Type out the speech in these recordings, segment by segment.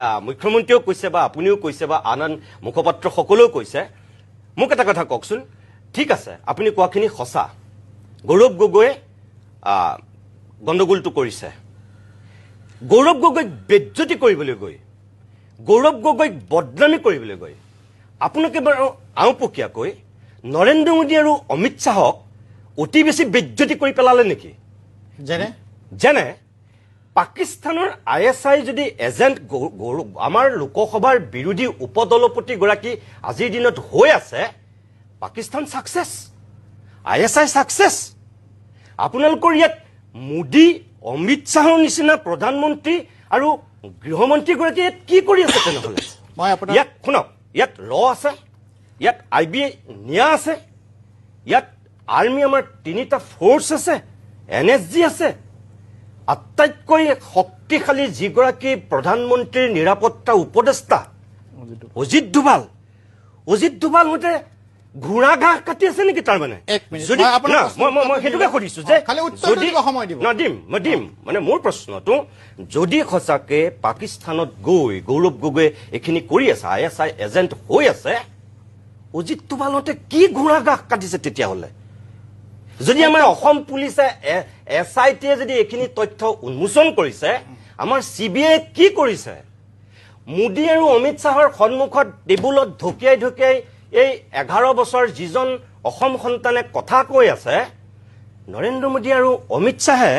মুখ্যমন্ত্ৰীও কৈছে বা আপুনিও কৈছে বা আন আন মুখপাত্ৰ সকলেও কৈছে মোক এটা কথা কওকচোন ঠিক আছে আপুনি কোৱাখিনি সঁচা গৌৰৱ গগৈয়ে গণ্ডগোলটো কৰিছে গৌৰৱ গগৈক বেজ্জতি কৰিবলৈ গৈ গৌৰৱ গগৈক বদনামী কৰিবলৈ গৈ আপোনালোকে বাৰু আওপকীয়াকৈ নৰেন্দ্ৰ মোদী আৰু অমিত শ্বাহক অতি বেছি বেজ্জতি কৰি পেলালে নেকি যেনে পাকিস্তানৰ ISI যদি এজেণ্ট আমাৰ লোকসভাৰ বিৰোধী উপদলপতিগৰাকী আজিৰ দিনত হৈ আছে পাকিস্তান সাকসেছ ISI সাকসেছ আপোনালোকৰ ইয়াত মোদী অমিত শ্বাহৰ নিচিনা প্ৰধানমন্ত্ৰী আৰু গৃহমন্ত্ৰীগৰাকী ইয়াত কি কৰি আছে তেনেহ'লে ইয়াত শুনক ইয়াত ল আছে ইয়াত IBA নিয়া আছে ইয়াত আৰ্মি আমাৰ তিনিটা ফ'ৰ্চ আছে NSG আছে আটাইতকৈ শক্তিশালী যিগৰাকী প্ৰধানমন্ত্ৰীৰ নিৰাপত্তা উপদেষ্টা অজিত ডোভাল মতে ঘোঁৰা ঘাঁহ কাটি আছে নেকি তাৰ মানে যদি মই সেইটোকে সুধিছো যে দিম মানে মোৰ প্ৰশ্নটো যদি সঁচাকে পাকিস্তানত গৈ গৌৰৱ গগৈয়ে এইখিনি কৰি আছে ISI এজেণ্ট হৈ আছে অজিত ডোভালতে কি ঘোঁৰা ঘাঁহ কাটিছে তেতিয়াহ'লে যদি আমাৰ অসম পুলিচে SITয়ে যদি এইখিনি তথ্য উন্মোচন কৰিছে আমাৰ CBI কি কৰিছে মোদী আৰু অমিত শ্বাহৰ সন্মুখত টেবুলত ঢকিয়াই এই 11 বছৰ যিজন অসম সন্তানে কথা কৈ আছে নৰেন্দ্ৰ মোদী আৰু অমিত শ্বাহে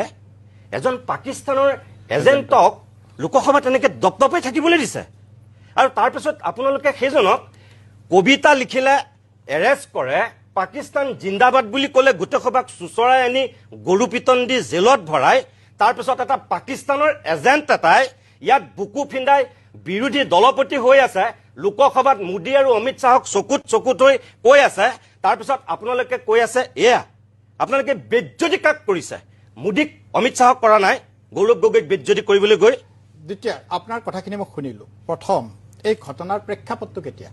এজন পাকিস্তানৰ এজেণ্টক লোকসভাত এনেকৈ দপদপাই থাকিবলৈ দিছে আৰু তাৰপিছত আপোনালোকে সেইজনক কবিতা লিখিলে এৰেষ্ট কৰে পাকিস্তান জিন্দাবাদ বুলি ক'লে গোটেই সভাক চুচৰাই আনি গৰু পিটন দি জেলত ভৰাই তাৰপিছত এটা পাকিস্তানৰ এজেণ্ট এটাই ইয়াত বুকু ফিন্দাই বিৰোধী দলপতি হৈ আছে লোকসভাত মোদী আৰু অমিত শ্বাহক চকুত হৈ কৈ আছে তাৰপিছত আপোনালোকে কৈ আছে এয়া আপোনালোকে বেজ্জতি কাক কৰিছে মোদীক অমিত শ্বাহক কৰা নাই গৌৰৱ গগৈক বেজ্জতি কৰিবলৈ গৈ দ্বিতীয় আপোনাৰ কথাখিনি মই শুনিলো প্ৰথম এই ঘটনাৰ প্ৰেক্ষাপটটো কেতিয়া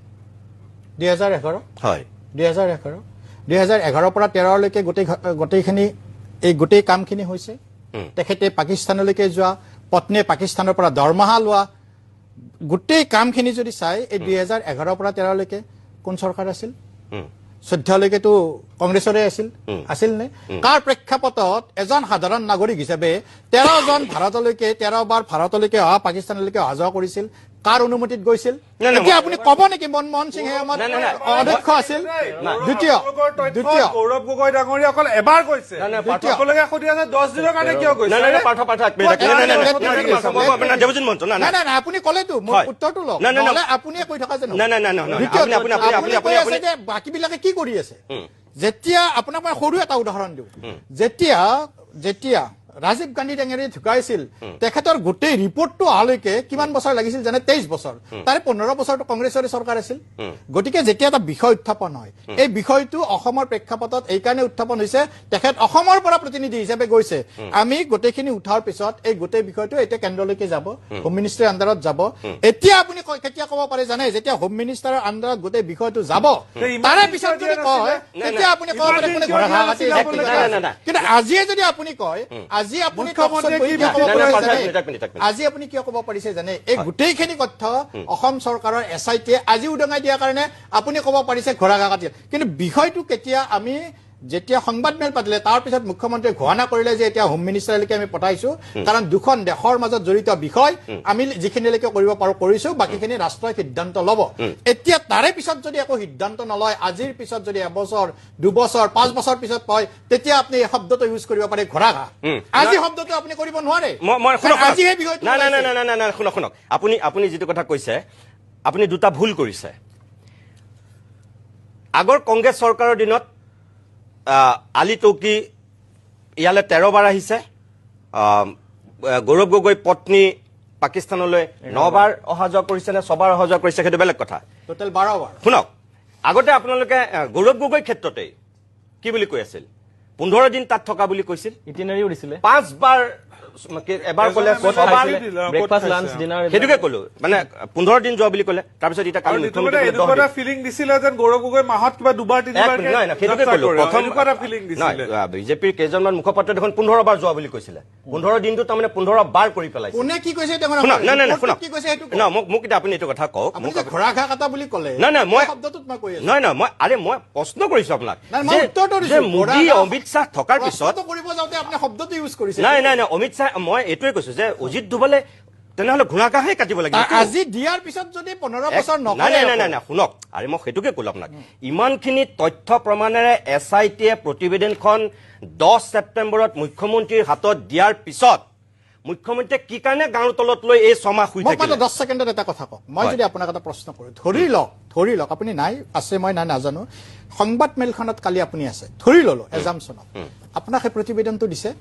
2011 হয় 2011 পৰা 13 লৈকে গোটেইখিনি এই গোটেই কামখিনি হৈছে তেখেতে পাকিস্তানলৈকে যোৱা পত্নীয়ে পাকিস্তানৰ পৰা দৰমহা লোৱা গোটেই কামখিনি যদি চাই এই 2011 পৰা 13 লৈকে কোন চৰকাৰ আছিল 14 লৈকেতো কংগ্ৰেছৰে আছিল নে কাৰ প্ৰেক্ষাপটত এজন সাধাৰণ নাগৰিক হিচাপে 13 জন ভাৰতলৈকে 13 বাৰ ভাৰতলৈকে অহা পাকিস্তানলৈকে অহা যোৱা কৰিছিল কাৰ অনুমতিত গৈছিল এতিয়া আপুনি ক'ব নেকি মনমোহন সিংহে আমাৰ অধ্যক্ষ আছিল দ্বিতীয় গৌৰৱ গগৈ ডাঙৰীয়া অকল এবাৰ গৈছে সকলোকে সুধি আছে 10 দিনৰ কাৰণে কিয় গৈছে আপুনি ক'লেতো মোৰ উত্তৰটো লওক নহ'লে আপুনিয়ে কৈ থকা যেন বাকীবিলাকে কি কৰি আছে যেতিয়া আপোনাক মই সৰু এটা উদাহৰণ দিওঁ যেতিয়া ৰাজীৱ গান্ধী ডাঙৰীয়াই ঢুকাইছিল তেখেতৰ গোটেই ৰিপৰ্টটো অহালৈকে কিমান বছৰ লাগিছিল জানে 23 বছৰ তাৰে 15 বছৰটো কংগ্ৰেছৰে চৰকাৰ আছিল গতিকে যেতিয়া এটা বিষয় উত্থাপন হয় এই বিষয়টো অসমৰ প্ৰেক্ষাপটত এই কাৰণে উত্থাপন হৈছে তেখেত অসমৰ পৰা প্ৰতিনিধি হিচাপে গৈছে আমি গোটেইখিনি উঠাৰ পিছত এই গোটেই বিষয়টো এতিয়া কেন্দ্ৰলৈকে যাব হোম মিনিষ্টাৰৰ আণ্ডাৰত যাব এতিয়া আপুনি কেতিয়া ক'ব পাৰে জানে যেতিয়া হোম মিনিষ্টাৰৰ আণ্ডাৰত গোটেই বিষয়টো যাব তাৰে পিছত যদি কয় তেতিয়া আপুনি ক'ব পাৰে কোনে ঘোঁৰা ঘাঁহ কাটি কিন্তু আজিয়ে যদি আপুনি কয় আজি আপুনি কিয় ক'ব পাৰিছে জানে এই গোটেইখিনি তথ্য অসম চৰকাৰৰ SITয়ে আজি উদঙাই দিয়াৰ কাৰণে আপুনি ক'ব পাৰিছে ঘোঁৰা ঘাঁহ কাটি কিন্তু বিষয়টো কেতিয়া আমি যেতিয়া সংবাদমেল পাতিলে তাৰ পিছত মুখ্যমন্ত্ৰীয়ে ঘোষণা কৰিলে যে এতিয়া হোম মিনিষ্টাৰলৈকে আমি পঠাইছো কাৰণ দুখন দেশৰ মাজত জড়িত বিষয় আমি যিখিনিলৈকে কৰিব পাৰো কৰিছো বাকীখিনি ৰাষ্ট্ৰই সিদ্ধান্ত ল'ব এতিয়া তাৰে পিছত যদি একো সিদ্ধান্ত নলয় আজিৰ পিছত যদি এবছৰ 2 বছৰ 5 বছৰ পিছত কয় তেতিয়া আপুনি এই শব্দটো ইউজ কৰিব পাৰে ঘোঁৰা ঘাঁহ আজি শব্দটো আপুনি কৰিব নোৱাৰে আজি এই বিষয়টো নাই শুনক আপুনি যিটো কথা কৈছে আপুনি দুটা ভুল কৰিছে আগৰ কংগ্ৰেছ চৰকাৰৰ দিনত আলী টৌকি ইয়ালে 13 বাৰ আহিছে গৌৰৱ গগৈ পত্নী পাকিস্তানলৈ 9 বাৰ অহা যোৱা কৰিছে নে 6 বাৰ অহা যোৱা কৰিছে সেইটো বেলেগ কথা টোটেল 12 বাৰ শুনক আগতে আপোনালোকে গৌৰৱ গগৈ ক্ষেত্ৰতে কি বুলি কৈ আছিল 15 দিন তাত থকা বুলি কৈছিল ইটিনাৰিও দিছিলে 5 বাৰ এবাৰ ক'লে ব্ৰেকফাষ্ট লাঞ্চ ডিনাৰ সেইটোকে ক'লো মানে 15 দিন যোৱা বুলি ক'লে তাৰপিছত এতিয়া কালি এনেকুৱা ফিলিং দিছিলে যেন গৌৰৱ গগৈ মাহত কিবা দুবাৰ তিনিবাৰ নাই নাই সেইটোকে ক'লো প্ৰথম ফিলিং দিছিলে বিজেপিৰ কেইজনমান মুখপাত্ৰ দেখোন 15 বাৰ যোৱা বুলি কৈছিলে 15 দিনটো তাৰমানে 15 বাৰ কৰি পেলাইছে কোনে কি কৈছে নাই নাই শুনক কি কৈছে সেইটো না মোক এতিয়া আপুনি এইটো কথা কওক আপুনি যে ঘোঁৰা ঘাঁহ কাটা বুলি ক'লে নাই নাই মই শব্দটোত মই কৈ আছো নাই নাই মই প্ৰশ্ন কৰিছো আপোনাক নাই, মই উত্তৰটো দিছো। যে মোদী অমিত শ্বাহ থকাৰ পিছত প্ৰশ্নটো কৰিব যাওঁতে আপুনি শব্দটো ইউজ কৰিছে নাই নাই নাই অমিত শ্বাহ মই এইটোৱে কৈছো যে অজিত ডোভালে তেনেহ'লে ঘোঁৰা ঘাঁহে কাটিব লাগিব আজি দিয়াৰ পিছত যদি 15 বছৰ নাই নকৰে নাই নাই নাই শুনক আৰে মই সেইটোকে ক'লো আপোনাক ইমানখিনি তথ্য প্ৰমাণেৰে SITয়ে প্ৰতিবেদনখন 10 ছেপ্টেম্বৰত মুখ্যমন্ত্ৰীৰ হাতত দিয়াৰ পিছত মুখ্যমন্ত্ৰীয়ে কি কাৰণে গাঁৱৰ তলত লৈ এই 6 মাহ শুই মই থাকিলে 10 ছেকেণ্ডত এটা কথা কওঁ মই যদি আপোনাক এটা প্ৰশ্ন কৰোঁ ধৰি লওক আপুনি নাই আছে মই নাই নাজানো সংবাদ মেলখনত কালি আপুনি আছে ধৰি ললো এজামছনত আপোনাক এই প্ৰতিবেদনটো দিছে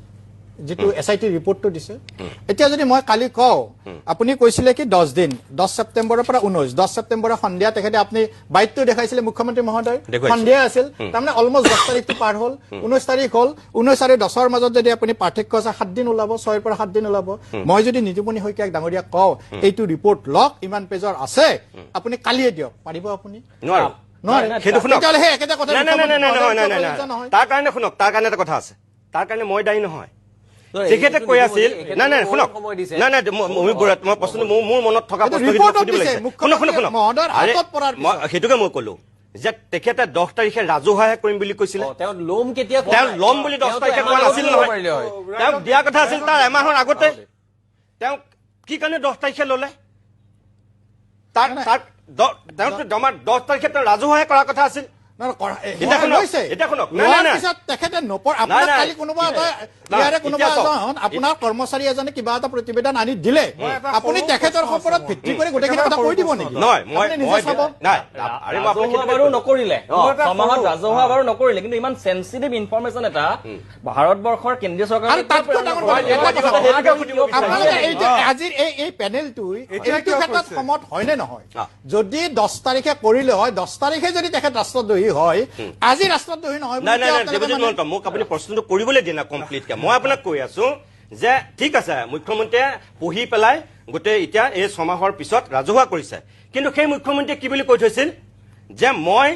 যেটো SIT ৰিপৰ্টটো দিছে এতিয়া যদি মই কালি কওঁ আপুনি কৈছিলে কি 10 দিন 10 ছেপ্টেম্বৰৰ পৰা 10 ছেপ্টেম্বৰৰ সন্ধিয়া তেখেতে আপুনি বাইটটো দেখাইছিলে মুখ্যমন্ত্ৰী মহোদয় সন্ধিয়া আছিল তাৰমানে অলমোষ্ট 10 তাৰিখটো পাৰ হ'ল 19 তাৰিখ হ'ল 19 আৰু 10ৰ মাজত যদি আপুনি পাৰ্থক্য আছে 7 দিন ওলাব 6ৰ পৰা 7 দিন ওলাব মই যদি নিজুমণি শইকীয়াক ডাঙৰীয়া কওঁ এইটো ৰিপৰ্ট লওক ইমান পেজৰ আছে আপুনি কালিয়ে দিয়ক পাৰিব আপুনি নোৱাৰো নোৱাৰে সেইটো শুনক তেতিয়াহ'লে সেই একেটা কথা নাই নাই নাই নাই তাৰ কাৰণে শুনক তাৰ কাৰণে এটা কথা আছে তাৰ কাৰণে মই দায়ী নহয় তেখেতে কৈ আছিল নাই নাই শুনক নাই নাই মই প্ৰশ্নটো মোৰ মনত থকা সেইটোকে মই ক'লো যে তেখেতে 10 তাৰিখে ৰাজহুৱাহে কৰিম বুলি কৈছিলে তেওঁ লোম কেতিয়া তেওঁ ল'ম বুলি 10 তাৰিখে কোৱা নাছিল নহয় তেওঁক দিয়া কথা আছিল তাৰ এমাহৰ আগতে তেওঁ কি কাৰণে 10 তাৰিখে ল'লে তাৰ 10 তাৰিখে তেওঁ ৰাজহুৱাহে কৰাৰ কথা আছিল আপোনাৰ কৰ্মচাৰী এজনে কিবা এটা প্ৰতিবেদন আনি দিলে আপুনি তেখেতৰ ওপৰত ভিত্তি কৰি গোটেইখিনি কথা কৈ দিব নেকি বাৰু নকৰিলে সমাজত ৰাজহুৱা বাৰু নকৰিলে কিন্তু ইমান চেনচিটিভ ইনফৰমেশ্যন এটা ভাৰতবৰ্ষৰ কেন্দ্ৰীয় চৰকাৰৰ আজিৰ এই পেনেলটোই এইটো ক্ষেত্ৰত সমত হয়নে নহয় যদি 10 তাৰিখে কৰিলে হয় 10 তাৰিখে যদি তেখেত ৰাষ্ট্ৰদ্ৰোহী হয় আজি ৰাষ্ট্ৰদ্ৰোহী নহয় নাই নাই দেৱজিৎ মহন্ত মোক আপুনি প্ৰশ্নটো কৰিবলৈ দিয়ে না কমপ্লিটকে মই আপোনাক কৈ আছো যে ঠিক আছে মুখ্যমন্ত্ৰীয়ে পঢ়ি পেলাই গোটেই এতিয়া এই 6 মাহৰ পিছত ৰাজহুৱা কৰিছে কিন্তু সেই মুখ্যমন্ত্ৰীয়ে কি বুলি কৈ থৈছিল যে মই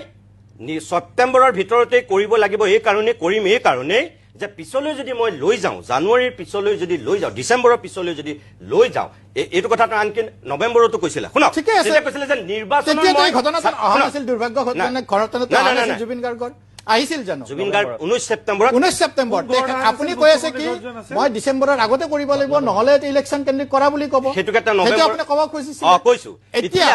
ছেপ্টেম্বৰৰ ভিতৰতে কৰিব লাগিব এই কাৰণে কৰিম এই কাৰণে যে পিছলৈ যদি মই লৈ যাওঁ জানুৱাৰীৰ পিছলৈ যদি লৈ যাওঁ ডিচেম্বৰৰ পিছলৈ যদি লৈ যাওঁ এইটো কথাটো আনকি নৱেম্বৰতো কৈছিলে শুনক তেতিয়া কৈছিলে যে নিৰ্বাচনৰ ঘটনাটো অহা নাছিল দুৰ্ভাগ্য ঘটনাটো জুবিন গাৰ্গৰ আহিছিল জানো জুবিন গাৰ্গ 19 ছেপ্টেম্বৰ আপুনি কৈ আছে কি মই ডিচেম্বৰৰ আগতে কৰিব লাগিব নহলে ইলেকশ্যন কেন্দ্ৰিক কৰা বুলি ক'ব সেইটোকে তেওঁ নৱেম্বৰ আপুনি ক'ব খুজিছিল কৈছো এতিয়া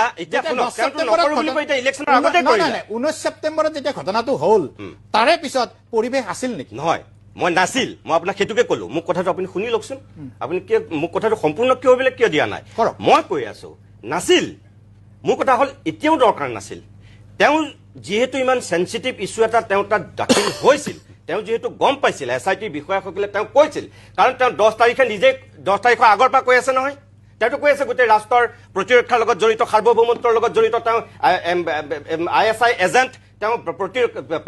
শুনক তেওঁটো নকৰো বুলি কৈ এতিয়া ইলেকশ্যনৰ আগতে কৰিলে 19 ছেপ্টেম্বৰত যেতিয়া ঘটনাটো হ'ল তাৰে পিছত পৰিৱেশ আছিল নেকি নহয় মই নাছিল মই আপোনাক সেইটোকে ক'লো মোক কথাটো আপুনি শুনি লওকচোন আপুনি কিয় মোক কথাটো সম্পূৰ্ণ কিয় বোলে কিয় দিয়া নাই মই কৈ আছো নাছিল মোৰ কথা হ'ল এতিয়াও দৰকাৰ নাছিল তেওঁ যিহেতু ইমান সেনচিটিভ ইস্যু এটা তেওঁ তাত দাখিল হৈছিল তেওঁ যিহেতু গম পাইছিল SIT বিষয়াসকলে তেওঁ কৈছিল কাৰণ তেওঁ 10 তাৰিখে নিজে 10 তাৰিখৰ আগৰ পৰা কৈ আছে নহয় তেওঁটো কৈ আছে গোটেই ৰাষ্ট্ৰৰ প্ৰতিৰক্ষাৰ লগত জড়িত সাৰ্বভৌমত্বৰ লগত জড়িত তেওঁ ISI এজেণ্ট তেওঁ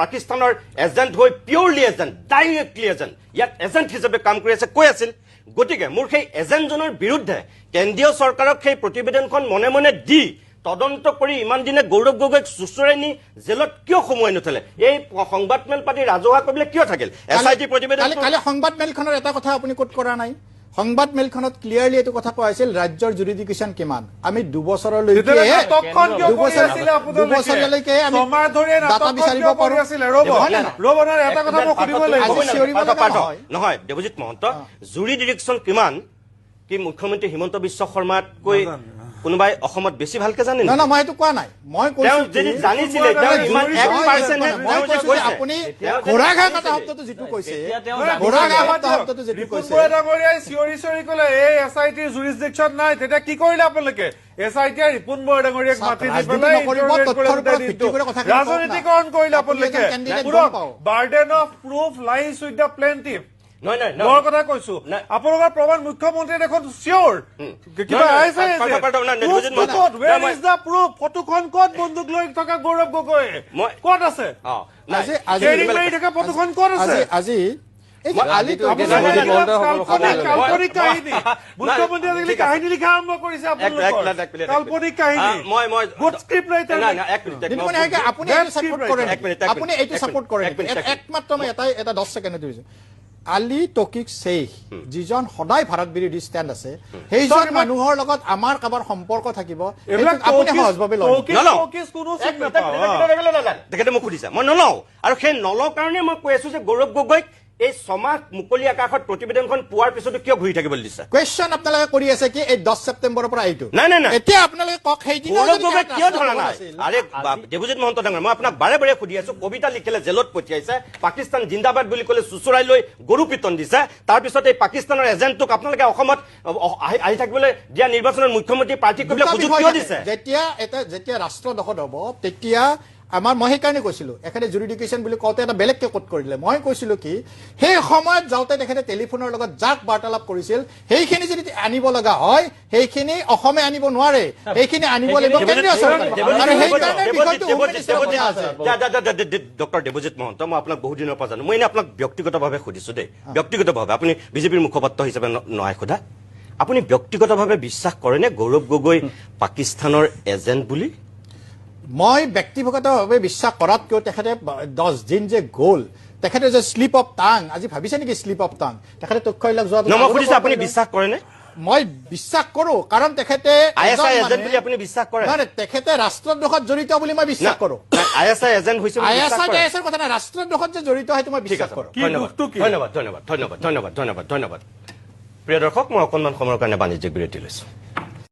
পাকিস্তানৰ এজেণ্ট হৈ পিয়ৰলি এজেণ্ট ডাইৰেক্টলি এজেণ্ট ইয়াত এজেণ্ট হিচাপে কাম কৰি আছে কৈ আছিল গতিকে মোৰ সেই এজেণ্টজনৰ বিৰুদ্ধে কেন্দ্ৰীয় চৰকাৰক সেই প্ৰতিবেদনখন মনে মনে দি তদন্ত কৰি ইমান দিনে গৌৰৱ গগৈক চুচৰাই নি জেলত কিয় সোমোৱাই নথলে এই সংবাদ মেল পাতি ৰাজহুৱা কৰিবলৈ কিয় থাকিল SIT প্ৰতিবেদন কালি সংবাদ মেলখনৰ এটা কথা আপুনি কোট কৰা নাই সংবাদ মেলখনত ক্লিয়াৰলি এইটো কথা কোৱা হৈছিল ৰাজ্যৰ জুৰিডিকেশ্যন কিমান আমি 2 বছৰলৈকে আমি ডাটা বিচাৰিব পাৰো এটা কথা মই সুধিব লাগিব নহয় দেৱজিৎ মহন্ত জুৰিডিকেশ্যন কিমান কি মুখ্যমন্ত্ৰী হিমন্ত বিশ্ব শৰ্মাতকৈ কোনোবাই অসমত বেছি ভালকে জানে না না মই এইটো কোৱা নাই মই কৈছো যদি জানিছিলে তেওঁ ইমান 1% আপুনি ঘোঁৰা ঘাঁহ কাটা শব্দটো যিটো কৈছে ঘোঁৰা ঘাঁহ কাটা শব্দটো যিটো কৈছে ডাঙৰীয়াই চিঞৰি ক'লে এই SIT জুৰিছডিকশ্যন নাই তেতিয়া কি কৰিলে আপোনালোকে SIT ৰিপুন বৰা ডাঙৰীয়াক মাতি নি পেলাই ৰাজনীতিকৰণ কৰিলে আপোনালোকে burden of proof lies with the plaintiff মই কথা কৈছো আপোনালোকৰ প্ৰমাণ মুখ্যমন্ত্ৰীয়ে দেখোন চিয়ৰ কিবা ফটোখন ক'ত বন্দুক লৈ থকা গৌৰৱ গগৈ ক'ত আছে ফটোখন ক'ত আছে আজি এই যে আলি আপোনাৰ তকিছে দেৱজিৎ মহন্তসকলক কাল্পনিক কাহিনী মুখ্যমন্ত্ৰী আজিকালি কাহিনী লিখা আৰম্ভ কৰিছে আপোনালোকৰ কাল্পনিক কাহিনী গুড স্ক্ৰিপ্ট ৰাইটাৰ কিন্তু মানে আপুনি এইটো ছাপোৰ্ট কৰে আপুনি এইটো ছাপোৰ্ট কৰে একমাত্ৰ মই এটা 10 ছেকেণ্ড দিছো আলি তকিক শ্বেইখ যিজন সদায় ভাৰত বিৰোধী ষ্টেণ্ড আছে সেইজন মানুহৰ লগত আমাৰ কাবাৰ সম্পৰ্ক থাকিব আপুনি সহজভাৱে লয় তেখেতে মোক সুধিছে মই নলওঁ আৰু সেই নলওঁ কাৰণে মই কৈ আছো যে গৌৰৱ গগৈক এই 6 মাহ মুকলি আকাশত প্ৰতিবেদনখন পোৱাৰ পিছতো কিয় ঘূৰি থাকিবলৈ দিছে কুৱেশ্যন আপোনালোকে কৰি আছে কি এই 10 ছেপ্টেম্বৰৰ পৰা এইটো নাই এতিয়া আপোনালোকে কওক সেইদিনা গৌৰৱ গগৈ কিয় ধৰা নাই আৰে দেৱজিৎ মহন্ত ডাঙৰ মই আপোনাক বাৰে বাৰে সুধি আছো কবিতা লিখিলে জেলত পঠিয়াইছে পাকিস্তান জিন্দাবাদ বুলি ক'লে চুচুৰাই লৈ গৰু পিতন দিছে তাৰপিছত এই পাকিস্তানৰ এজেণ্টটোক আপোনালোকে অসমত আহি থাকিবলৈ দিয়া নিৰ্বাচনৰ মুখ্যমন্ত্ৰী প্ৰাৰ্থী কৰিবলৈ সুযোগ কিয় দিছে যেতিয়া ৰাষ্ট্ৰ দখল হ'ব তেতিয়া মই সেইকাৰণে কৈছিলো এখানে জুৰিডিকেশ্যন বুলি কওঁতে এটা বেলেগকে কোট কৰিলে মই কৈছিলো কি সেই সময়ত যাওঁতে তেখেতে টেলিফোনৰ লগত যাক বাৰ্তালাপ কৰিছিল সেইখিনি যদি আনিব লগা হয় সেইখিনি অসমে আনিব নোৱাৰে সেইখিনি আনিব লাগিব কেন্দ্ৰীয় চৰকাৰে আৰু সেইকাৰণে বিষয়টো ডক্টৰ দেৱজিৎ মহন্ত মই আপোনাক বহু দিনৰ পৰা জানো মই এনে আপোনাক ব্যক্তিগতভাৱে সুধিছো দেই ব্যক্তিগতভাৱে আপুনি বিজেপিৰ মুখপাত্ৰ হিচাপে নহয় সোধা আপুনি ব্যক্তিগতভাৱে বিশ্বাস কৰেনে গৌৰৱ গগৈ পাকিস্তানৰ এজেণ্ট বুলি মই ব্যক্তিগতভাৱে বিশ্বাস কৰাতকৈ তেখেতে 10 দিন যে গ'ল তেখেতে যে স্লিপ অফ টাং আজি ভাবিছে নেকি স্লিপ অফ টাং তেখেতে তথ্যবিলাক যোৱা মই সুধিছো আপুনি বিশ্বাস কৰেনে মই বিশ্বাস কৰো কাৰণ তেখেতে আইএসআই এজেণ্ট বুলি আপুনি বিশ্বাস কৰে নহয় তেখেতে ৰাষ্ট্ৰদ্ৰোহত জড়িত বুলি মই বিশ্বাস কৰো আইএসআই এজেণ্ট হৈছে আইএসআই কথা নাই ৰাষ্ট্ৰদ্ৰোহত যে জড়িত সেইটো মই বিশ্বাস কৰো ধন্যবাদ প্ৰিয় দৰ্শক মই অকণমান সময়ৰ কাৰণে বাণিজ্যিক বিৰতি লৈছো